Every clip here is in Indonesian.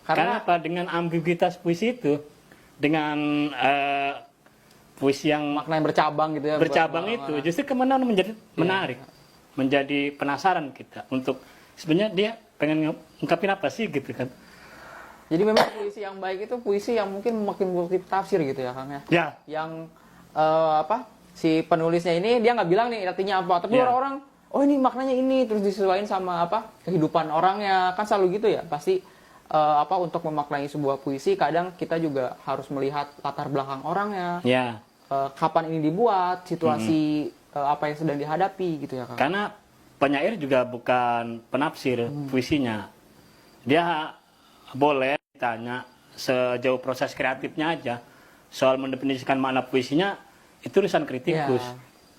Karena apa? Dengan ambiguitas puisi itu, dengan puisi yang makna yang bercabang gitu ya. Bercabang itu justru kemudian menjadi menarik, menjadi penasaran kita untuk sebenarnya dia pengen ngungkapin apa sih gitu kan. Jadi memang puisi yang baik itu puisi yang mungkin makin multi tafsir gitu ya Kang ya. Ya. Yang si penulisnya ini dia nggak bilang nih artinya apa, tapi orang-orang oh ini maknanya ini terus disesuaikan sama kehidupan orangnya, kan selalu gitu ya pasti. Untuk memaknai sebuah puisi kadang kita juga harus melihat latar belakang orangnya, kapan ini dibuat, situasi apa yang sedang dihadapi gitu ya Kang. Karena penyair juga bukan penafsir puisinya, dia boleh ditanya sejauh proses kreatifnya aja, soal mendefinisikan makna puisinya itu urusan kritikus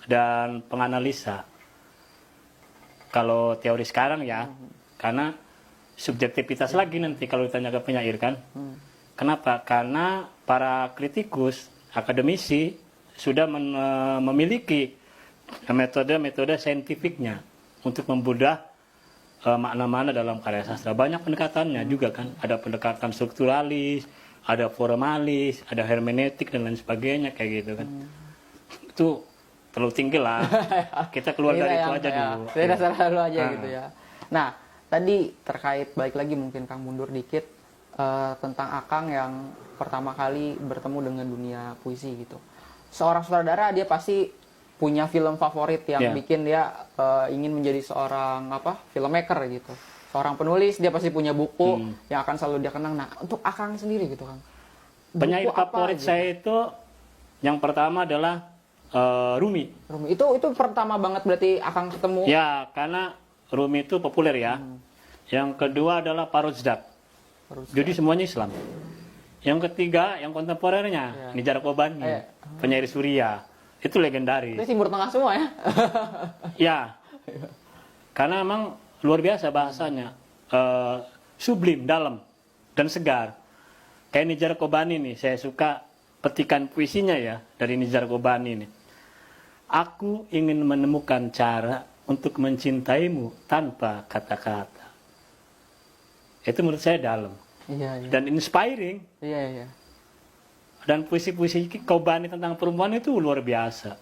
dan penganalisa. Kalau teori sekarang ya, karena subjektivitas lagi nanti kalau ditanya ke penyair kan. Kenapa? Karena para kritikus, akademisi sudah memiliki metode-metode saintifiknya untuk membedah makna-makna dalam karya sastra. Banyak pendekatannya juga kan. Ada pendekatan strukturalis, ada formalis, ada hermeneutik dan lain sebagainya kayak gitu kan. Itu terlalu tinggi lah. Kita keluar dari itu aja dulu. Dari dasar dulu aja gitu ya. Nah, tadi terkait balik lagi mungkin Kang mundur dikit tentang Akang yang pertama kali bertemu dengan dunia puisi gitu. Seorang sutradara dia pasti punya film favorit yang bikin dia ingin menjadi seorang filmmaker gitu. Seorang penulis dia pasti punya buku yang akan selalu dia kenang. Nah, untuk Akang sendiri gitu Kang. Penyair favorit saya itu yang pertama adalah Rumi. Itu pertama banget berarti Akang ketemu. Ya, karena Rumi itu populer ya. Yang kedua adalah Farrokhzad. Jadi semuanya Islam. Yang ketiga, yang kontemporernya, Nizar Qobani, penyair Suriah. Itu legendaris. Itu Timur Tengah semua ya? Ya. Karena memang luar biasa bahasanya. Sublim, dalam, dan segar. Kayak Nizar Qobani nih, saya suka petikan puisinya ya, dari Nizar Qobani nih. Aku ingin menemukan cara untuk mencintaimu tanpa kata-kata. Itu menurut saya dalam. Dan inspiring. Dan puisi-puisi Qobani tentang perempuan itu luar biasa.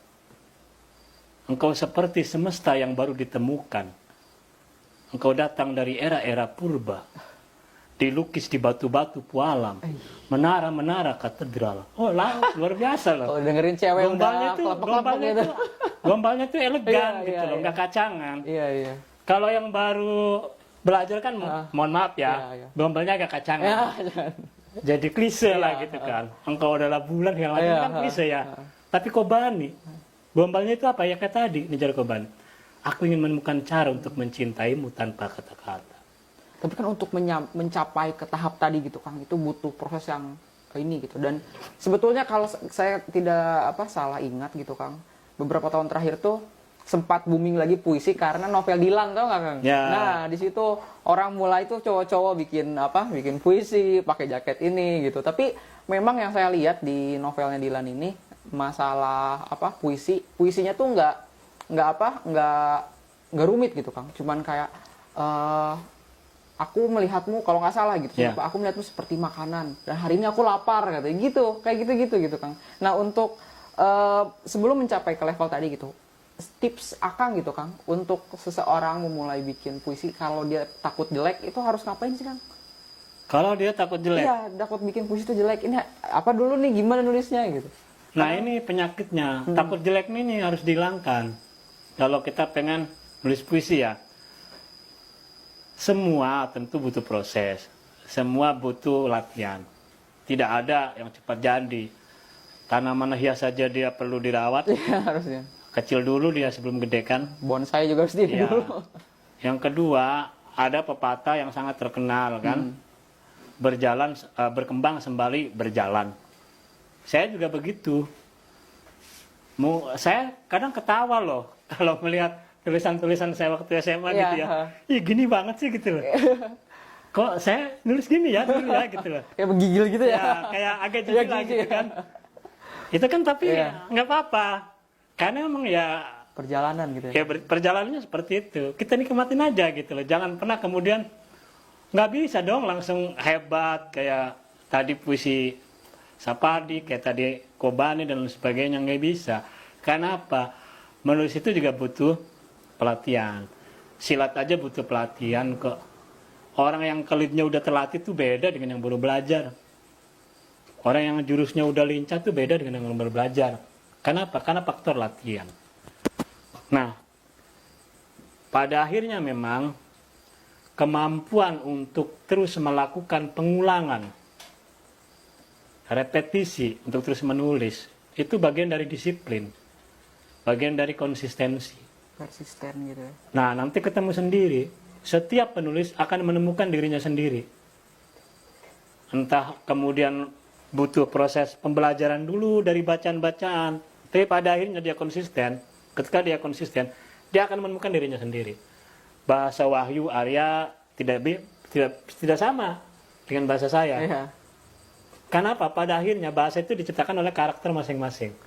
Engkau seperti semesta yang baru ditemukan. Engkau datang dari era-era purba. Dilukis di batu-batu pualam. Menara-menara katedral. Oh, luar biasa loh. Oh, dengerin cewek gombalnya tuh elegan gitu loh, nggak kacangan. Kalau yang baru belajar kan, mohon maaf ya, gombalnya agak kacangan. Jadi klise lah gitu kan. Engkau adalah bulan yang lain kan klise ya. Tapi Qobani, gombalnya itu apa ya kayak tadi, Nizar Qobani. Aku ingin menemukan cara untuk mencintaimu tanpa kata-kata. Tapi kan untuk mencapai ke tahap tadi gitu Kang, itu butuh proses yang ini gitu. Dan sebetulnya kalau saya tidak salah ingat gitu Kang, beberapa tahun terakhir tuh sempat booming lagi puisi karena novel Dilan, tau nggak Kang? Nah di situ orang mulai tuh cowok-cowok bikin puisi pakai jaket ini gitu. Tapi memang yang saya lihat di novelnya Dilan ini masalah puisinya tuh nggak rumit gitu Kang. Cuman kayak aku melihatmu kalau nggak salah gitu. Aku melihatmu seperti makanan dan hari ini aku lapar katanya gitu. Kayak gitu Kang. Nah untuk sebelum mencapai ke level tadi gitu, tips Akang gitu Kang untuk seseorang memulai bikin puisi kalau dia takut jelek itu harus ngapain sih Kang? Kalau dia takut jelek? Iya, takut bikin puisi itu jelek. Ini apa dulu nih, gimana nulisnya gitu? Nah ini penyakitnya, takut jelek ini harus dihilangkan. Kalau kita pengen nulis puisi ya, semua tentu butuh proses, semua butuh latihan. Tidak ada yang cepat jadi. Tanaman hias saja dia perlu dirawat. Iya, harusnya. Kecil dulu dia sebelum gede kan. Bonsai juga harus dulu. Yang kedua, ada pepatah yang sangat terkenal kan. Berkembang sembari berjalan. Saya juga begitu. Saya kadang ketawa loh kalau melihat tulisan-tulisan saya waktu SMA gitu ya. Ih gini banget sih gitu loh. Kok saya nulis gini ya dulu ya gitu loh. Kayak menggigil gitu ya. Kayak agak jijik lah gitu kan. Itu kan tapi nggak apa-apa. Karena emang ya perjalanan gitu ya. Ya perjalanannya seperti itu. Kita nikmatin aja gitu loh. Jangan pernah kemudian Nggak bisa dong langsung hebat kayak tadi puisi Sapardi, kayak tadi Kobani dan lain sebagainya, nggak bisa. Kenapa? Menulis itu juga butuh pelatihan. Silat aja butuh pelatihan kok. Orang yang kelitnya udah terlatih tuh beda dengan yang baru belajar. Orang yang jurusnya udah lincah tuh beda dengan yang baru belajar. Kenapa? Karena faktor latihan. Nah, pada akhirnya memang kemampuan untuk terus melakukan pengulangan, repetisi untuk terus menulis, itu bagian dari disiplin, bagian dari konsistensi. Persisten gitu ya. Nah, nanti ketemu sendiri, setiap penulis akan menemukan dirinya sendiri. Entah kemudian butuh proses pembelajaran dulu dari bacaan-bacaan, tapi pada akhirnya dia konsisten. Ketika dia konsisten, dia akan menemukan dirinya sendiri. Bahasa Wahyu Arya tidak sama dengan bahasa saya. Iya. Kenapa? Pada akhirnya bahasa itu diciptakan oleh karakter masing-masing.